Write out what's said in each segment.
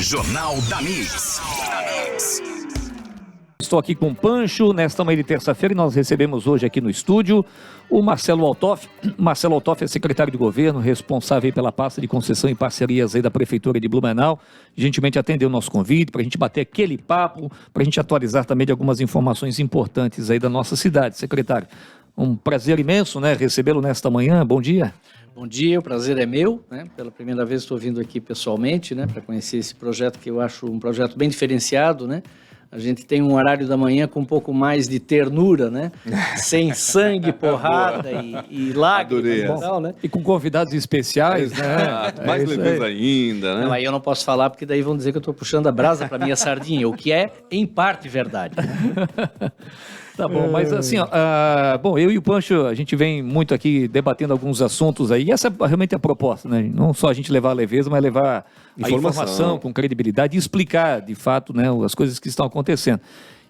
Jornal da Mix. Estou aqui com o Pancho, nesta manhã de terça-feira, e nós recebemos hoje aqui no estúdio o Marcelo Altoff. Marcelo Altoff é secretário de governo, responsável pela pasta de concessão e parcerias aí da Prefeitura de Blumenau. Gentilmente atendeu o nosso convite para a gente bater aquele papo, para a gente atualizar também de algumas informações importantes aí da nossa cidade. Secretário, um prazer imenso, né, recebê-lo nesta manhã. Bom dia. Bom dia, o prazer é meu, né? Pela primeira vez estou vindo aqui pessoalmente, né, para conhecer esse projeto que eu acho um projeto bem diferenciado, né? A gente tem um horário da manhã com um pouco mais de ternura, né? Sem sangue, porrada e lágrimas e tal, né? E com convidados especiais, né? Mais leveza ainda, né? Não, aí eu não posso falar porque daí vão dizer que eu estou puxando a brasa para minha sardinha, o que é, em parte, verdade. Tá bom, mas assim, ó, bom, eu e o Pancho, a gente vem muito aqui debatendo alguns assuntos aí, e essa é realmente a proposta, né? Não só a gente levar a leveza, mas levar a informação com credibilidade e explicar, de fato, né, as coisas que estão acontecendo.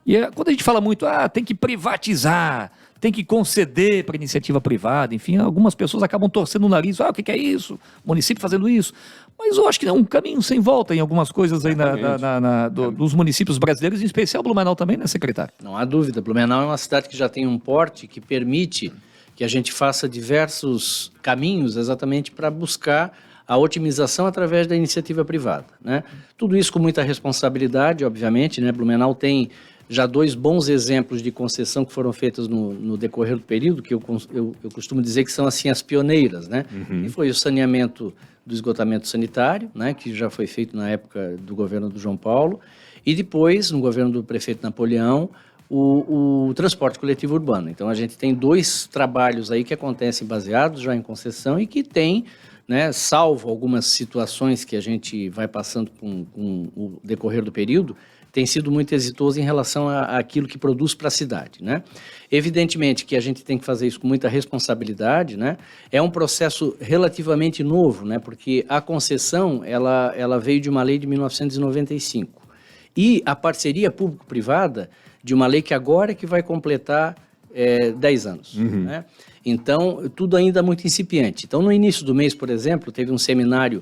E quando a gente fala muito, tem que privatizar, tem que conceder para iniciativa privada, enfim, algumas pessoas acabam torcendo o nariz, o que é isso? O município fazendo isso. Mas eu acho que é um caminho sem volta em algumas coisas aí dos municípios brasileiros, em especial Blumenau também, né, secretário? Não há dúvida, Blumenau é uma cidade que já tem um porte que permite que a gente faça diversos caminhos exatamente para buscar a otimização através da iniciativa privada, né? Tudo isso com muita responsabilidade, obviamente, né? Blumenau tem já 2 bons exemplos de concessão que foram feitas no decorrer do período, que eu costumo dizer que são assim as pioneiras, né? E foi o saneamento do esgotamento sanitário, né, que já foi feito na época do governo do João Paulo, e depois, no governo do prefeito Napoleão, o transporte coletivo urbano. Então, a gente tem 2 trabalhos aí que acontecem baseados já em concessão e que tem, né, salvo algumas situações que a gente vai passando com o decorrer do período, tem sido muito exitoso em relação àquilo que produz para a cidade, né? Evidentemente que a gente tem que fazer isso com muita responsabilidade, né? É um processo relativamente novo, né? Porque a concessão, ela veio de uma lei de 1995 e a parceria público-privada de uma lei que agora é que vai completar 10 anos, né? Então, tudo ainda muito incipiente. Então, no início do mês, por exemplo, teve um seminário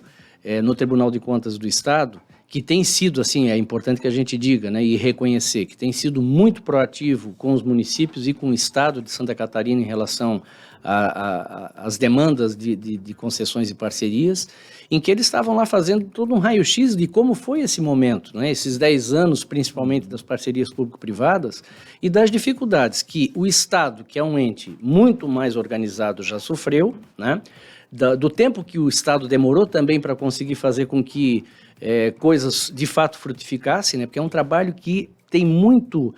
no Tribunal de Contas do Estado, que tem sido, assim, é importante que a gente diga, né, e reconhecer, que tem sido muito proativo com os municípios e com o Estado de Santa Catarina em relação às demandas de concessões e parcerias, em que eles estavam lá fazendo todo um raio-x de como foi esse momento, né, esses 10 anos, principalmente das parcerias público-privadas, e das dificuldades que o Estado, que é um ente muito mais organizado, já sofreu, né, do tempo que o Estado demorou também para conseguir fazer com que coisas de fato frutificassem, né? Porque é um trabalho que tem muito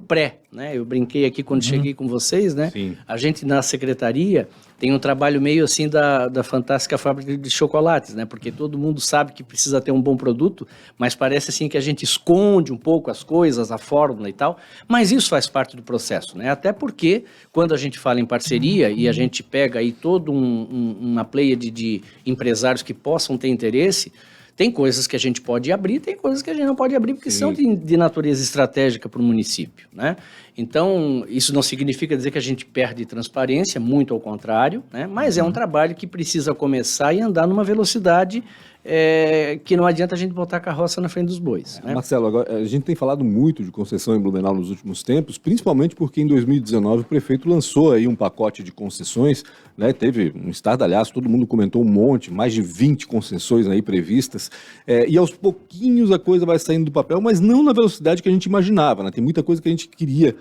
pré, né? Eu brinquei aqui quando cheguei com vocês, né? Sim. A gente na secretaria tem um trabalho meio assim da fantástica fábrica de chocolates, né? Porque todo mundo sabe que precisa ter um bom produto, mas parece assim que a gente esconde um pouco as coisas, a fórmula e tal, mas isso faz parte do processo, né? Até porque quando a gente fala em parceria e a gente pega aí toda uma pleiade de empresários que possam ter interesse, tem coisas que a gente pode abrir, tem coisas que a gente não pode abrir, porque são de natureza estratégica para o município, né? Então, isso não significa dizer que a gente perde transparência, muito ao contrário, né? Mas é um trabalho que precisa começar e andar numa velocidade que não adianta a gente botar a carroça na frente dos bois, né? Marcelo, agora, a gente tem falado muito de concessão em Blumenau nos últimos tempos, principalmente porque em 2019 o prefeito lançou aí um pacote de concessões, né? Teve um estardalhaço, todo mundo comentou um monte, mais de 20 concessões aí previstas, e aos pouquinhos a coisa vai saindo do papel, mas não na velocidade que a gente imaginava, né? Tem muita coisa que a gente queria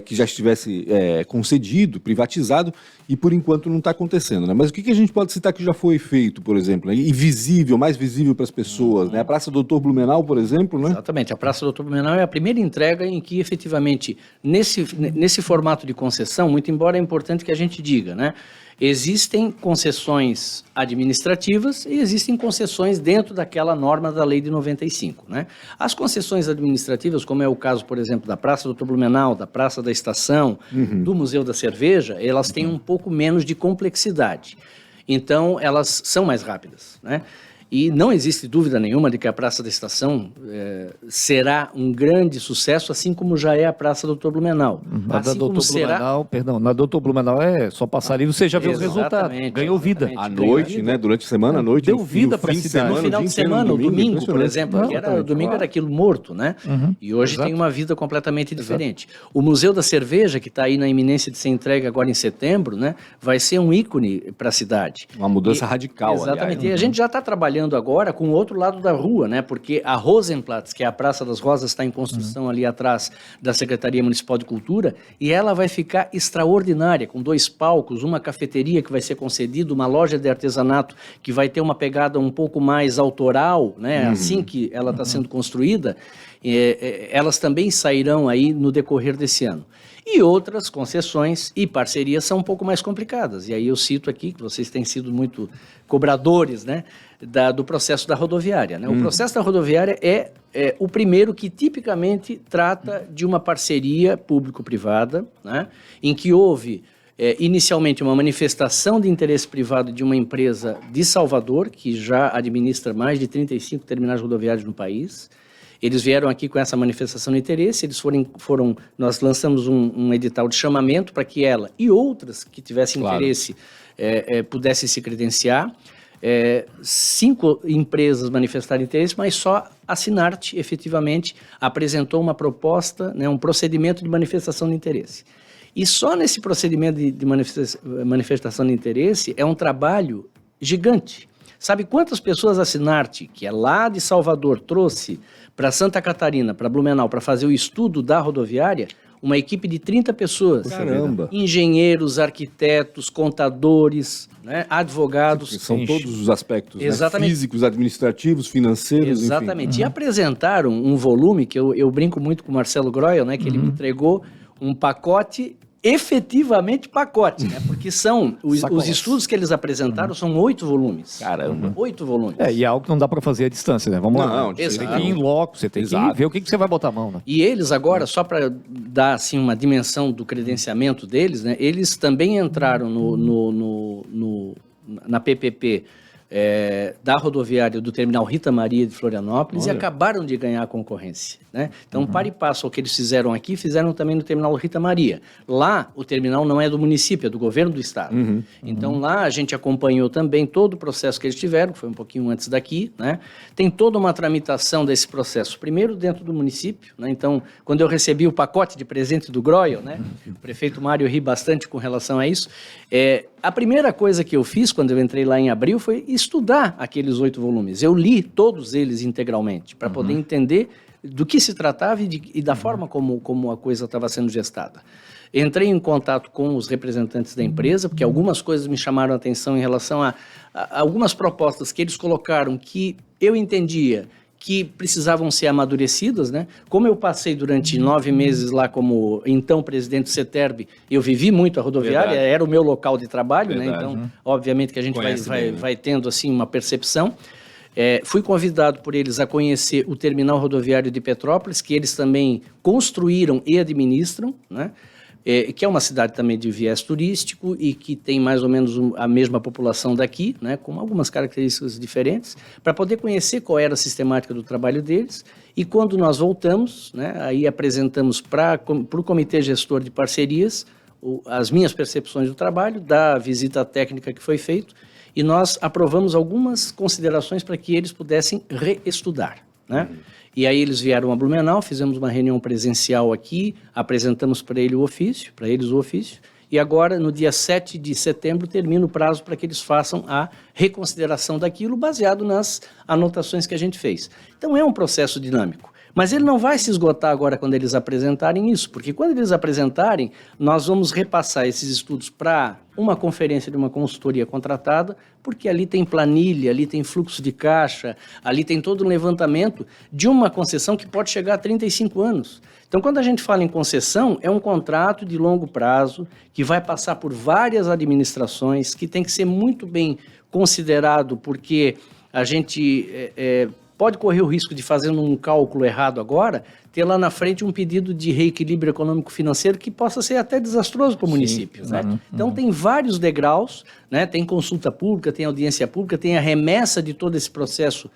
que já estivesse concedido, privatizado, e por enquanto não está acontecendo, né? Mas o que a gente pode citar que já foi feito, por exemplo, né? E visível, mais visível para as pessoas, né? A Praça Doutor Blumenau, por exemplo, né? Exatamente, a Praça Doutor Blumenau é a primeira entrega em que, efetivamente, nesse formato de concessão, muito embora é importante que a gente diga, né? Existem concessões administrativas e existem concessões dentro daquela norma da lei de 95, né? As concessões administrativas, como é o caso, por exemplo, da Praça Doutor Blumenau, da Praça da Estação, do Museu da Cerveja, elas têm um pouco menos de complexidade. Então, elas são mais rápidas, né? E não existe dúvida nenhuma de que a Praça da Estação será um grande sucesso, assim como já é a Praça Doutor Blumenau. Na da Doutor Blumenau, perdão, na Doutor Blumenau é só passar ali, você já viu o resultado, ganhou vida. À noite, né, durante a semana, à noite. Deu vida para a cidade. No final de semana, o domingo, por exemplo, o domingo era aquilo morto, né? E hoje tem uma vida completamente diferente. O Museu da Cerveja, que está aí na iminência de ser entregue agora em setembro, né, vai ser um ícone para a cidade. Uma mudança radical, exatamente. aliás. E a gente já está trabalhando agora com o outro lado da rua, né? Porque a Rosenplatz, que é a Praça das Rosas, está em construção ali atrás da Secretaria Municipal de Cultura, e ela vai ficar extraordinária, com 2 palcos, uma cafeteria que vai ser concedida, uma loja de artesanato que vai ter uma pegada um pouco mais autoral, né? Assim que ela está sendo construída, elas também sairão aí no decorrer desse ano. E outras concessões e parcerias são um pouco mais complicadas. E aí eu cito aqui que vocês têm sido muito cobradores, né, do processo da rodoviária, né? O processo da rodoviária é o primeiro que tipicamente trata de uma parceria público-privada, né, em que houve inicialmente uma manifestação de interesse privado de uma empresa de Salvador, que já administra mais de 35 terminais rodoviários no país. Eles vieram aqui com essa manifestação de interesse, nós lançamos um edital de chamamento para que ela e outras que tivessem interesse pudessem se credenciar. 5 empresas manifestaram interesse, mas só a Sinarte efetivamente apresentou uma proposta, né, um procedimento de manifestação de interesse. E só nesse procedimento de manifestação de interesse é um trabalho gigante. Sabe quantas pessoas a Sinarte, que é lá de Salvador, trouxe para Santa Catarina, para Blumenau, para fazer o estudo da rodoviária? Uma equipe de 30 pessoas. Caramba! Engenheiros, arquitetos, contadores, né, advogados. São todos os aspectos, exatamente, né, físicos, administrativos, financeiros, exatamente. Enfim. E apresentaram um volume, que eu brinco muito com o Marcelo Groel, né, que ele me entregou um pacote, efetivamente pacote, né? Porque são os estudos que eles apresentaram são 8 volumes. Caramba. 8 volumes. E é algo que não dá para fazer à distância, né? Vamos lá. Não, você tem que ir em loco, você tem que ver o que você vai botar a mão, né? E eles agora, só para dar assim uma dimensão do credenciamento deles, né? Eles também entraram na PPP da rodoviária do terminal Rita Maria de Florianópolis. Olha. E acabaram de ganhar a concorrência, né? Então, para e passo ao que eles fizeram aqui, fizeram também no terminal Rita Maria. Lá, o terminal não é do município, é do governo do estado. Então, lá a gente acompanhou também todo o processo que eles tiveram, que foi um pouquinho antes daqui, né? Tem toda uma tramitação desse processo, primeiro dentro do município, né? Então, quando eu recebi o pacote de presente do Groel, né? O prefeito Mário ri bastante com relação a isso. A primeira coisa que eu fiz quando eu entrei lá em abril foi estudar aqueles 8 volumes. Eu li todos eles integralmente, para poder entender do que se tratava e da forma como a coisa estava sendo gestada. Entrei em contato com os representantes da empresa, porque algumas coisas me chamaram a atenção em relação a algumas propostas que eles colocaram que eu entendia que precisavam ser amadurecidas, né? Como eu passei durante 9 meses lá como então presidente do CETERB, eu vivi muito a rodoviária, era o meu local de trabalho, né? Então, obviamente que a gente vai tendo assim uma percepção. Fui convidado por eles a conhecer o terminal rodoviário de Petrópolis, que eles também construíram e administram, né? Que é uma cidade também de viés turístico e que tem mais ou menos a mesma população daqui, né, com algumas características diferentes, para poder conhecer qual era a sistemática do trabalho deles. E quando nós voltamos, né, aí apresentamos para o Comitê Gestor de Parcerias as minhas percepções do trabalho, da visita técnica que foi feita, e nós aprovamos algumas considerações para que eles pudessem reestudar, né? E aí eles vieram a Blumenau, fizemos uma reunião presencial aqui, apresentamos para eles o ofício, e agora, no dia 7 de setembro, termina o prazo para que eles façam a reconsideração daquilo, baseado nas anotações que a gente fez. Então, é um processo dinâmico. Mas ele não vai se esgotar agora quando eles apresentarem isso, porque quando eles apresentarem, nós vamos repassar esses estudos para uma conferência de uma consultoria contratada, porque ali tem planilha, ali tem fluxo de caixa, ali tem todo um levantamento de uma concessão que pode chegar a 35 anos. Então, quando a gente fala em concessão, é um contrato de longo prazo, que vai passar por várias administrações, que tem que ser muito bem considerado, porque a gente pode correr o risco de, fazendo um cálculo errado agora, ter lá na frente um pedido de reequilíbrio econômico-financeiro que possa ser até desastroso para o município. Né? Então, tem vários degraus, né? Tem consulta pública, tem audiência pública, tem a remessa de todo esse processo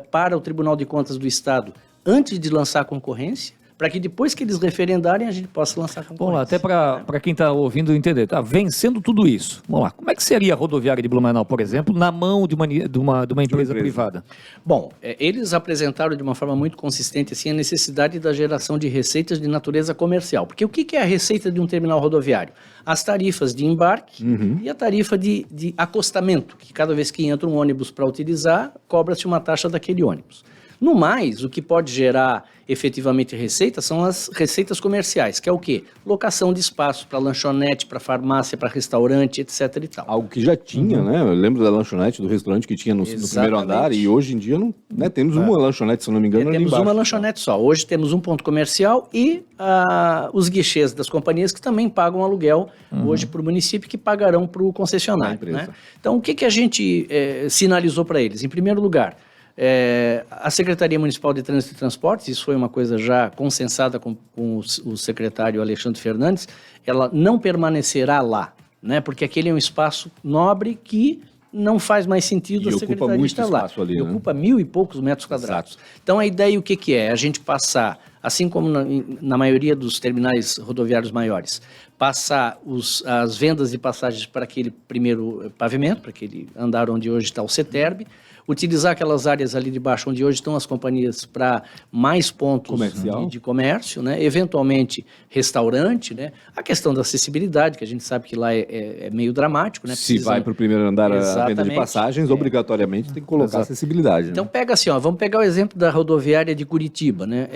para o Tribunal de Contas do Estado antes de lançar a concorrência, para que depois que eles referendarem, a gente possa lançar a concorrência. Vamos lá, até para quem está ouvindo entender, tá vencendo tudo isso. Vamos lá, como é que seria a rodoviária de Blumenau, por exemplo, na mão de uma empresa privada? Bom, eles apresentaram de uma forma muito consistente assim, a necessidade da geração de receitas de natureza comercial. Porque o que é a receita de um terminal rodoviário? As tarifas de embarque e a tarifa de acostamento, que cada vez que entra um ônibus para utilizar, cobra-se uma taxa daquele ônibus. No mais, o que pode gerar efetivamente receita são as receitas comerciais, que é o quê? Locação de espaço para lanchonete, para farmácia, para restaurante, etc. e tal. Algo que já tinha, né? Eu lembro da lanchonete, do restaurante que tinha no primeiro andar, e hoje em dia não, né? Temos uma lanchonete, se não me engano, ali temos embaixo. Uma lanchonete só. Hoje temos um ponto comercial e os guichês das companhias que também pagam aluguel hoje para o município, que pagarão para o concessionário. Né? Então, o que a gente sinalizou para eles? Em primeiro lugar, a Secretaria Municipal de Trânsito e Transportes, isso foi uma coisa já consensada com o secretário Alexandre Fernandes, ela não permanecerá lá, né? Porque aquele é um espaço nobre que não faz mais sentido a Secretaria estar lá. Ali, ocupa 1.000 e poucos metros quadrados. Exato. Então, a ideia o que é? A gente passar, assim como na maioria dos terminais rodoviários maiores, passar as vendas de passagens para aquele primeiro pavimento, para aquele andar onde hoje está o CETERB, utilizar aquelas áreas ali de baixo, onde hoje estão as companhias, para mais pontos de comércio, né? Eventualmente restaurante, né? A questão da acessibilidade, que a gente sabe que lá é meio dramático, né? Se vai para o primeiro andar a venda de passagens, obrigatoriamente tem que colocar acessibilidade. Então pega assim, vamos pegar o exemplo da rodoviária de Curitiba, né?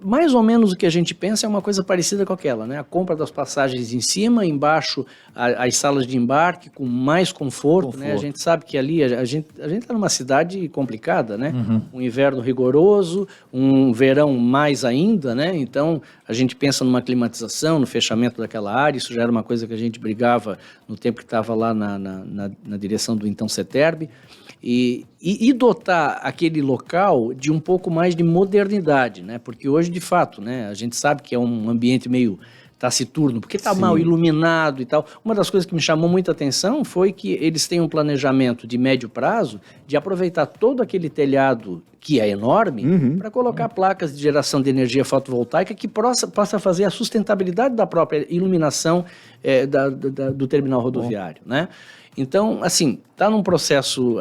Mais ou menos o que a gente pensa é uma coisa parecida com aquela, né? A compra das passagens em cima, embaixo as salas de embarque com mais conforto. Né? A gente sabe que ali a gente está numa cidade complicada, né? Um inverno rigoroso, um verão mais ainda, né? Então a gente pensa numa climatização, no fechamento daquela área. Isso já era uma coisa que a gente brigava no tempo que estava lá na direção do então CETERB. E dotar aquele local de um pouco mais de modernidade, né? Porque hoje, de fato, né, a gente sabe que é um ambiente meio taciturno, porque está mal iluminado e tal. Uma das coisas que me chamou muita atenção foi que eles têm um planejamento de médio prazo de aproveitar todo aquele telhado, que é enorme, para colocar placas de geração de energia fotovoltaica que possa fazer a sustentabilidade da própria iluminação do terminal rodoviário, né? Então, assim, está num processo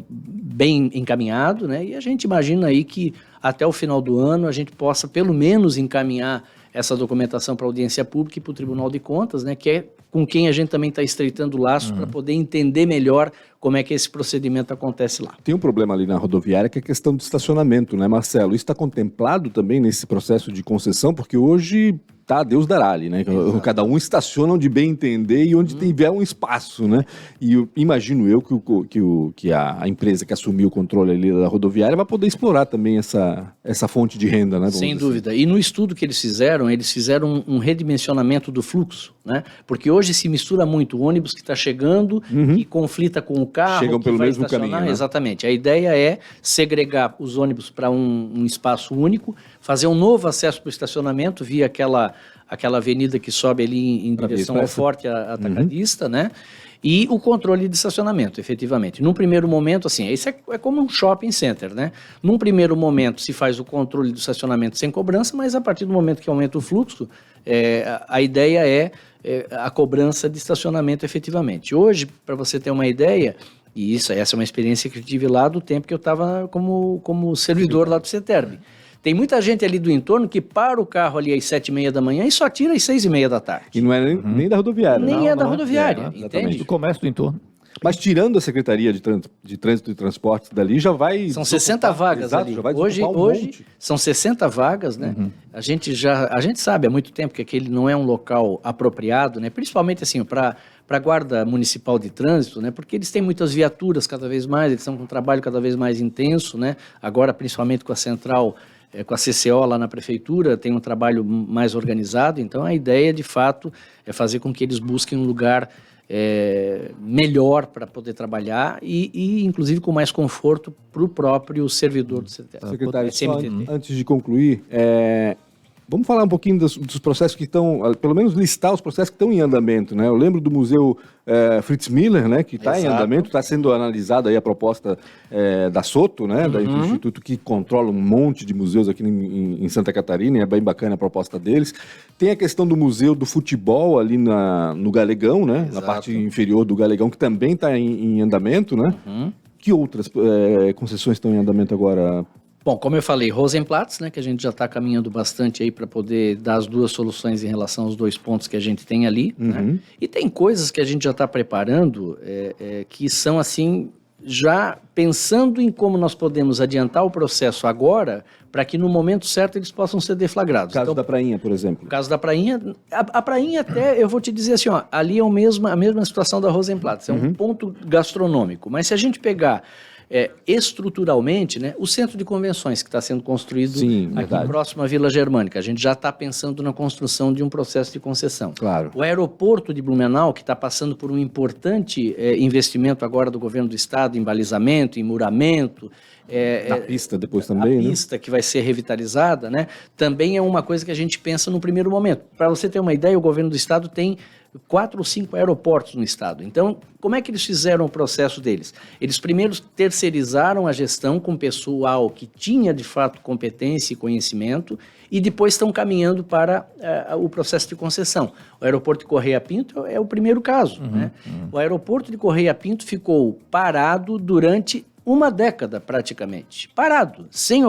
bem encaminhado, né? E a gente imagina aí que até o final do ano a gente possa pelo menos encaminhar essa documentação para a audiência pública e para o Tribunal de Contas, né, que é com quem a gente também está estreitando laços para poder entender melhor como é que esse procedimento acontece lá. Tem um problema ali na rodoviária que é a questão do estacionamento, né, Marcelo? Isso está contemplado também nesse processo de concessão, porque hoje tá, Deus dará ali, né? Exato. Cada um estaciona onde bem entender e onde tiver um espaço, né? E imagino eu que a empresa que assumiu o controle ali da rodoviária vai poder explorar também essa fonte de renda, né? Sem dúvida. E no estudo que eles fizeram um redimensionamento do fluxo, né? Porque hoje se mistura muito o ônibus que está chegando e conflita com o carro. Chegam pelo mesmo caminho, né? Exatamente. A ideia é segregar os ônibus para um espaço único, fazer um novo acesso para o estacionamento via aquela avenida que sobe ali em direção ao Forte Atacadista, né? E o controle de estacionamento, efetivamente. Num primeiro momento, assim, isso é como um shopping center, né? Num primeiro momento se faz o controle do estacionamento sem cobrança, mas a partir do momento que aumenta o fluxo, a ideia é a cobrança de estacionamento efetivamente. Hoje, para você ter uma ideia, e essa é uma experiência que eu tive lá do tempo que eu estava como servidor lá do CETERB. Tem muita gente ali do entorno que para o carro ali às 7h30 da manhã e só tira às 6h30 da tarde. E não é nem da rodoviária. Nem é da rodoviária, entende? Do comércio do entorno. Mas tirando a Secretaria de Trânsito e Transportes dali, já vai... São 60 vagas ali. Já vai hoje são 60 vagas, né? A gente sabe há muito tempo que aquele não é um local apropriado, né? Principalmente assim, para a Guarda Municipal de Trânsito, né? Porque eles têm muitas viaturas cada vez mais, eles estão com um trabalho cada vez mais intenso, né? Agora, principalmente com a central... com a CCO lá na prefeitura, tem um trabalho mais organizado, então a ideia, de fato, é fazer com que eles busquem um lugar melhor para poder trabalhar e, inclusive, com mais conforto para o próprio servidor do CMTT. Secretário, só antes de concluir, vamos falar um pouquinho dos processos que estão, pelo menos listar os processos que estão em andamento, né? Eu lembro do Museu Fritz Miller, né, que está em andamento, está sendo analisada aí a proposta da Soto, né, do Instituto que controla um monte de museus aqui em Santa Catarina, e é bem bacana a proposta deles. Tem a questão do Museu do Futebol ali no Galegão, né, na parte inferior do Galegão, que também está em andamento, né? Que outras concessões estão em andamento agora? Bom, como eu falei, Rosenplatz, né, que a gente já está caminhando bastante aí para poder dar as duas soluções em relação aos dois pontos que a gente tem ali, né? E tem coisas que a gente já está preparando que são assim, já pensando em como nós podemos adiantar o processo agora para que no momento certo eles possam ser deflagrados. O caso da Prainha, por exemplo. O caso da Prainha, a Prainha até, eu vou te dizer assim, ó, ali é a mesma situação da Rosenplatz, é um ponto gastronômico, mas se a gente pegar estruturalmente, né, o centro de convenções que está sendo construído aqui próximo à Vila Germânica, a gente já está pensando na construção de um processo de concessão. Claro. O aeroporto de Blumenau, que está passando por um importante investimento agora do governo do estado em balizamento, em muramento, na pista depois também, a pista que vai ser revitalizada, né, também é uma coisa que a gente pensa no primeiro momento. Para você ter uma ideia, o governo do estado tem 4 ou 5 aeroportos no estado. Então, como é que eles fizeram o processo deles? Eles primeiro terceirizaram a gestão com pessoal que tinha, de fato, competência e conhecimento e depois estão caminhando para o processo de concessão. O aeroporto de Correia Pinto é o primeiro caso, né? O aeroporto de Correia Pinto ficou parado durante uma década, praticamente. Parado, sem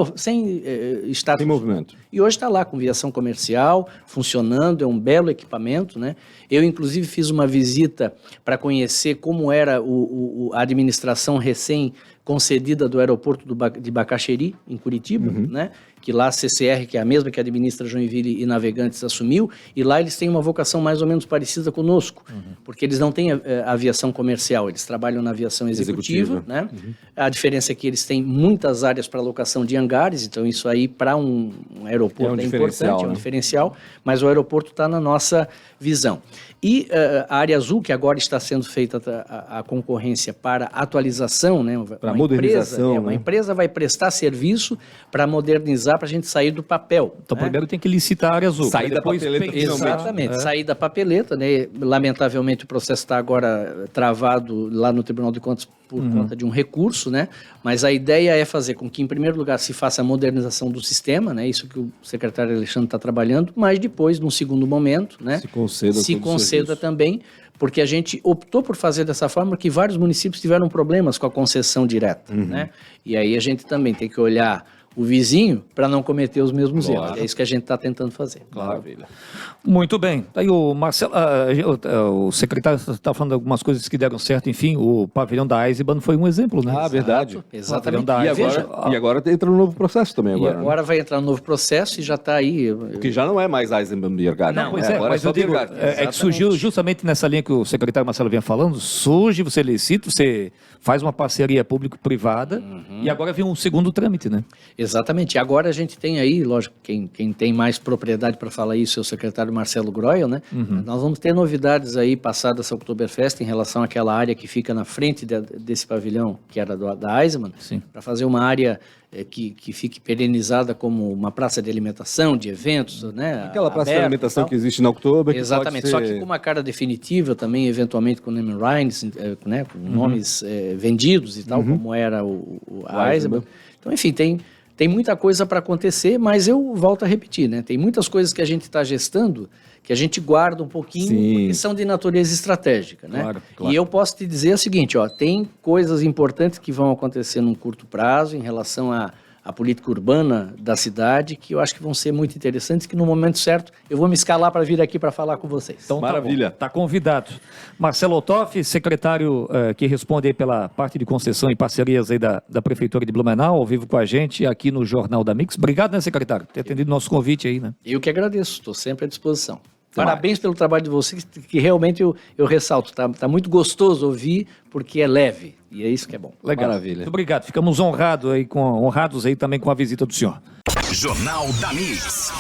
status. Sem movimento. E hoje está lá com viação comercial, funcionando, é um belo equipamento, né? Eu, inclusive, fiz uma visita para conhecer como era a administração recém-concedida do aeroporto de Bacaxeri, em Curitiba, né? Que lá a CCR, que é a mesma que administra Joinville e Navegantes, assumiu, e lá eles têm uma vocação mais ou menos parecida conosco, porque eles não têm aviação comercial, eles trabalham na aviação executiva, né? A diferença é que eles têm muitas áreas para alocação de hangares, então isso aí para um aeroporto é importante, é um diferencial, mas o aeroporto está na nossa visão. E a área azul, que agora está sendo feita a concorrência para atualização, né? Para modernização. Uma empresa vai prestar serviço para modernizar, para a gente sair do papel. Então, né? primeiro tem que licitar a área azul. Sair da papeleta. Exatamente, sair da papeleta, né? Lamentavelmente o processo está agora travado lá no Tribunal de Contas por conta de um recurso, né? Mas a ideia é fazer com que, em primeiro lugar, se faça a modernização do sistema, né? Isso que o secretário Alexandre está trabalhando, mas depois, num segundo momento, né? Se conceda também, porque a gente optou por fazer dessa forma porque vários municípios tiveram problemas com a concessão direta, né? E aí a gente também tem que olhar o vizinho para não cometer os mesmos erros. É isso que a gente está tentando fazer. Maravilha. Muito bem. Aí o Marcelo, o secretário está falando algumas coisas que deram certo. Enfim, o pavilhão da Eisenbahn foi um exemplo, né? Ah, verdade. Exatamente. E agora entra no novo processo também. Agora vai entrar no novo processo e já está aí. Que já não é mais Eisenbahn Biergarten. Não, pois agora mas eu digo, que surgiu justamente nessa linha que o secretário Marcelo vinha falando, surge, você licita, você faz uma parceria público-privada e agora vem um segundo trâmite, né? Exatamente. E agora a gente tem aí, lógico, quem tem mais propriedade para falar isso é o secretário Marcelo Groel, né? Nós vamos ter novidades aí passada essa Oktoberfest em relação àquela área que fica na frente desse pavilhão, que era da Eisenbahn, para fazer uma área que fique perenizada como uma praça de alimentação, de eventos, né? Aquela praça de alimentação que existe na Oktober. Exatamente, só que com uma cara definitiva também, eventualmente com name rights, né? Com nomes vendidos e tal, como era a Eisenbahn. Então, enfim, tem muita coisa para acontecer, mas eu volto a repetir, né? Tem muitas coisas que a gente está gestando que a gente guarda um pouquinho porque são de natureza estratégica, né? Claro. E eu posso te dizer o seguinte, ó, tem coisas importantes que vão acontecer num curto prazo em relação à política urbana da cidade, que eu acho que vão ser muito interessantes, que no momento certo eu vou me escalar para vir aqui para falar com vocês. Então, maravilha. Tá convidado. Marcelo Ottoff, secretário que responde aí pela parte de concessão e parcerias aí da Prefeitura de Blumenau, ao vivo com a gente aqui no Jornal da Mix. Obrigado, né, secretário, por ter atendido nosso convite aí, né? Eu que agradeço, estou sempre à disposição. Parabéns pelo trabalho de vocês, que realmente eu ressalto, tá muito gostoso ouvir, porque é leve, e é isso que é bom. Legal. Maravilha. Muito obrigado, ficamos honrados aí também com a visita do senhor. Jornal da Mix.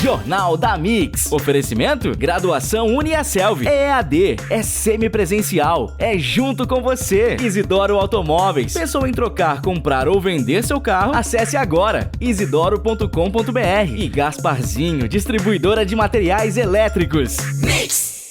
Jornal da Mix. Oferecimento? Graduação UniaSelv. É EAD, é semipresencial, é junto com você. Isidoro Automóveis. Pensou em trocar, comprar ou vender seu carro? Acesse agora isidoro.com.br. E Gasparzinho, distribuidora de materiais elétricos. Mix.